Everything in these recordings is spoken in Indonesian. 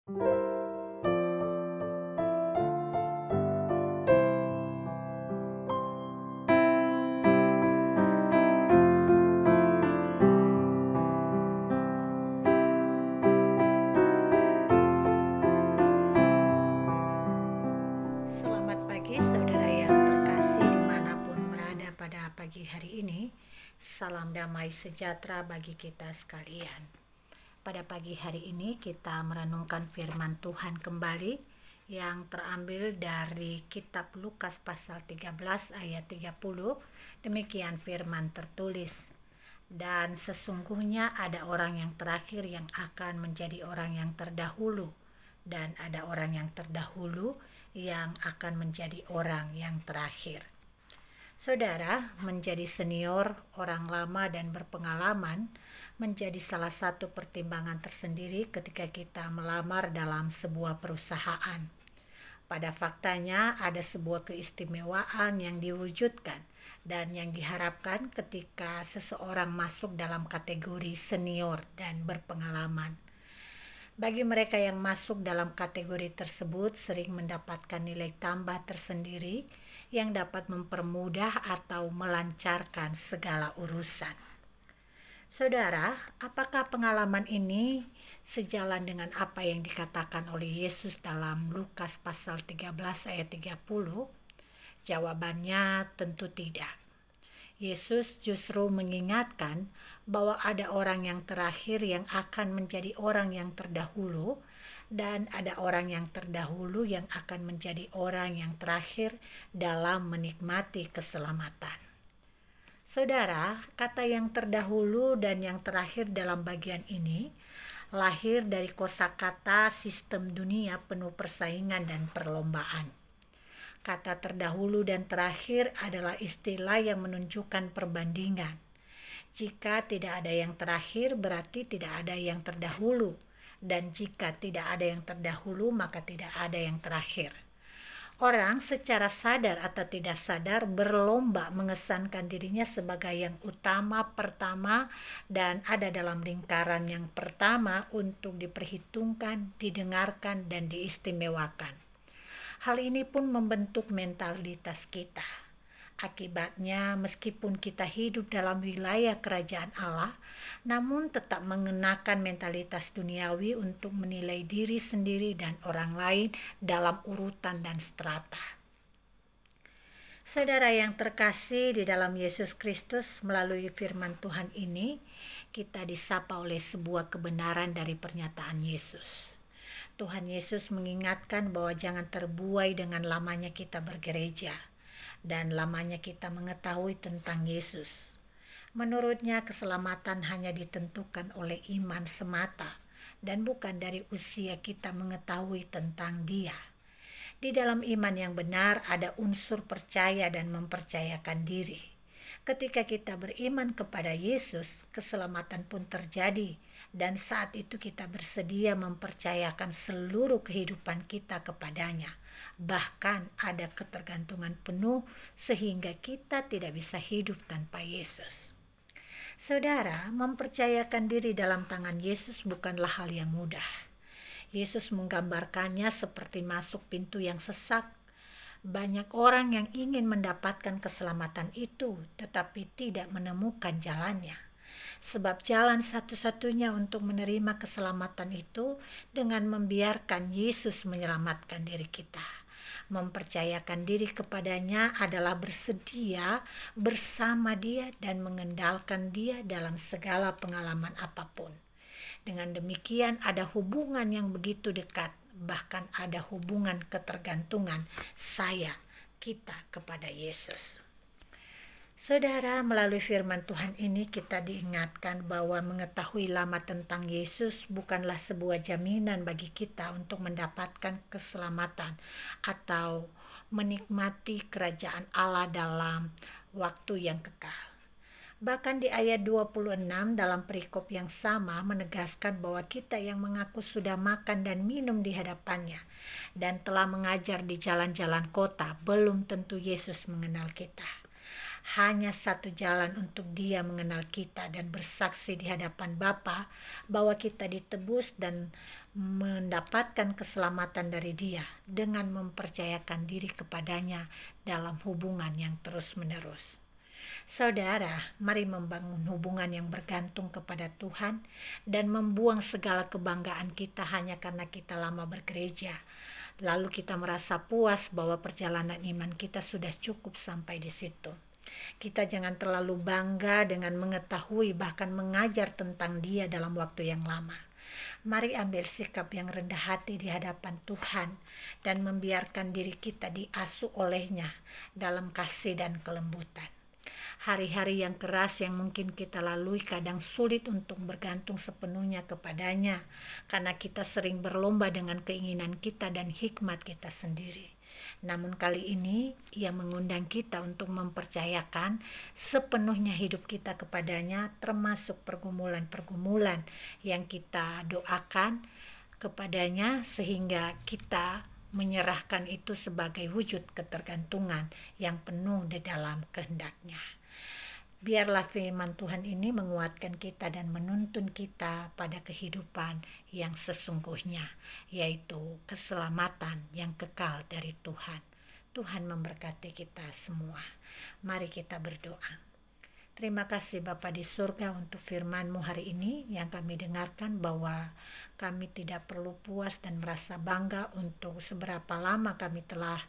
Selamat pagi saudara yang terkasih dimanapun berada pada pagi hari ini. Salam damai sejahtera bagi kita sekalian. Pada pagi hari ini kita merenungkan firman Tuhan kembali yang terambil dari kitab Lukas pasal 13 ayat 30. Demikian firman tertulis. Dan sesungguhnya ada orang yang terakhir yang akan menjadi orang yang terdahulu, dan ada orang yang terdahulu yang akan menjadi orang yang terakhir. Saudara, menjadi senior, orang lama dan berpengalaman menjadi salah satu pertimbangan tersendiri ketika kita melamar dalam sebuah perusahaan. Pada faktanya ada sebuah keistimewaan yang diwujudkan dan yang diharapkan ketika seseorang masuk dalam kategori senior dan berpengalaman. Bagi mereka yang masuk dalam kategori tersebut sering mendapatkan nilai tambah tersendiri yang dapat mempermudah atau melancarkan segala urusan. Saudara, apakah pengalaman ini sejalan dengan apa yang dikatakan oleh Yesus dalam Lukas pasal 13 ayat 30? Jawabannya tentu tidak. Yesus justru mengingatkan bahwa ada orang yang terakhir yang akan menjadi orang yang terdahulu, dan ada orang yang terdahulu yang akan menjadi orang yang terakhir dalam menikmati keselamatan. Saudara, kata yang terdahulu dan yang terakhir dalam bagian ini lahir dari kosakata sistem dunia penuh persaingan dan perlombaan. Kata terdahulu dan terakhir adalah istilah yang menunjukkan perbandingan. Jika tidak ada yang terakhir, berarti tidak ada yang terdahulu. Dan jika tidak ada yang terdahulu, maka tidak ada yang terakhir. Orang secara sadar atau tidak sadar berlomba mengesankan dirinya sebagai yang utama, pertama, dan ada dalam lingkaran yang pertama untuk diperhitungkan, didengarkan, dan diistimewakan. Hal ini pun membentuk mentalitas kita. Akibatnya, meskipun kita hidup dalam wilayah kerajaan Allah, namun tetap mengenakan mentalitas duniawi untuk menilai diri sendiri dan orang lain dalam urutan dan strata. Saudara yang terkasih di dalam Yesus Kristus, melalui firman Tuhan ini, kita disapa oleh sebuah kebenaran dari pernyataan Yesus. Tuhan Yesus mengingatkan bahwa jangan terbuai dengan lamanya kita bergereja dan lamanya kita mengetahui tentang Yesus. Menurutnya keselamatan hanya ditentukan oleh iman semata dan bukan dari usia kita mengetahui tentang Dia. Di dalam iman yang benar ada unsur percaya dan mempercayakan diri. Ketika kita beriman kepada Yesus, keselamatan pun terjadi, dan saat itu kita bersedia mempercayakan seluruh kehidupan kita kepadanya. Bahkan ada ketergantungan penuh sehingga kita tidak bisa hidup tanpa Yesus. Saudara, mempercayakan diri dalam tangan Yesus bukanlah hal yang mudah. Yesus menggambarkannya seperti masuk pintu yang sesak. Banyak orang yang ingin mendapatkan keselamatan itu, tetapi tidak menemukan jalannya. Sebab jalan satu-satunya untuk menerima keselamatan itu dengan membiarkan Yesus menyelamatkan diri kita. Mempercayakan diri kepadanya adalah bersedia bersama Dia dan mengendalikan Dia dalam segala pengalaman apapun. Dengan demikian ada hubungan yang begitu dekat, bahkan ada hubungan ketergantungan kita kepada Yesus. Saudara, melalui firman Tuhan ini kita diingatkan bahwa mengetahui lama tentang Yesus bukanlah sebuah jaminan bagi kita untuk mendapatkan keselamatan atau menikmati kerajaan Allah dalam waktu yang kekal. Bahkan di ayat 26 dalam perikop yang sama menegaskan bahwa kita yang mengaku sudah makan dan minum di hadapannya dan telah mengajar di jalan-jalan kota belum tentu Yesus mengenal kita. Hanya satu jalan untuk dia mengenal kita dan bersaksi di hadapan Bapa bahwa kita ditebus dan mendapatkan keselamatan dari dia dengan mempercayakan diri kepadanya dalam hubungan yang terus-menerus. Saudara, mari membangun hubungan yang bergantung kepada Tuhan dan membuang segala kebanggaan kita hanya karena kita lama bergereja. Lalu kita merasa puas bahwa perjalanan iman kita sudah cukup sampai di situ. Kita jangan terlalu bangga dengan mengetahui bahkan mengajar tentang dia dalam waktu yang lama. Mari ambil sikap yang rendah hati di hadapan Tuhan dan membiarkan diri kita diasuh olehnya dalam kasih dan kelembutan. Hari-hari yang keras yang mungkin kita lalui kadang sulit untuk bergantung sepenuhnya kepadanya karena kita sering berlomba dengan keinginan kita dan hikmat kita sendiri. Namun kali ini ia mengundang kita untuk mempercayakan sepenuhnya hidup kita kepadanya, termasuk pergumulan-pergumulan yang kita doakan kepadanya, sehingga kita menyerahkan itu sebagai wujud ketergantungan yang penuh di dalam kehendaknya. Biarlah firman Tuhan ini menguatkan kita dan menuntun kita pada kehidupan yang sesungguhnya, yaitu keselamatan yang kekal dari Tuhan. Tuhan memberkati kita semua. Mari kita berdoa. Terima kasih Bapa di surga untuk firman-Mu hari ini yang kami dengarkan, bahwa kami tidak perlu puas dan merasa bangga untuk seberapa lama kami telah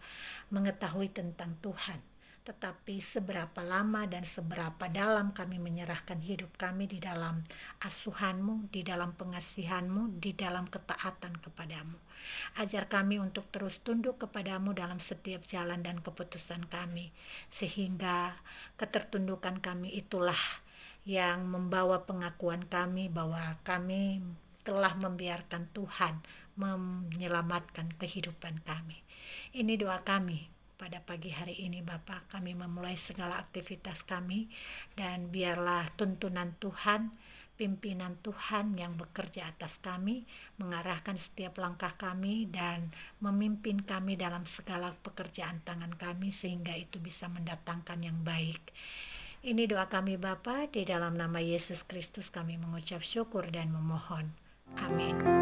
mengetahui tentang Tuhan, tetapi seberapa lama dan seberapa dalam kami menyerahkan hidup kami di dalam asuhan-Mu, di dalam pengasihan-Mu, di dalam ketaatan kepadamu. Ajar kami untuk terus tunduk kepadamu dalam setiap jalan dan keputusan kami, sehingga ketertundukan kami itulah yang membawa pengakuan kami bahwa kami telah membiarkan Tuhan menyelamatkan kehidupan kami. Ini doa kami pada pagi hari ini Bapa. Kami memulai segala aktivitas kami, dan biarlah tuntunan Tuhan, pimpinan Tuhan yang bekerja atas kami, mengarahkan setiap langkah kami dan memimpin kami dalam segala pekerjaan tangan kami, sehingga itu bisa mendatangkan yang baik. Ini doa kami Bapa, di dalam nama Yesus Kristus kami mengucap syukur dan memohon. Amin.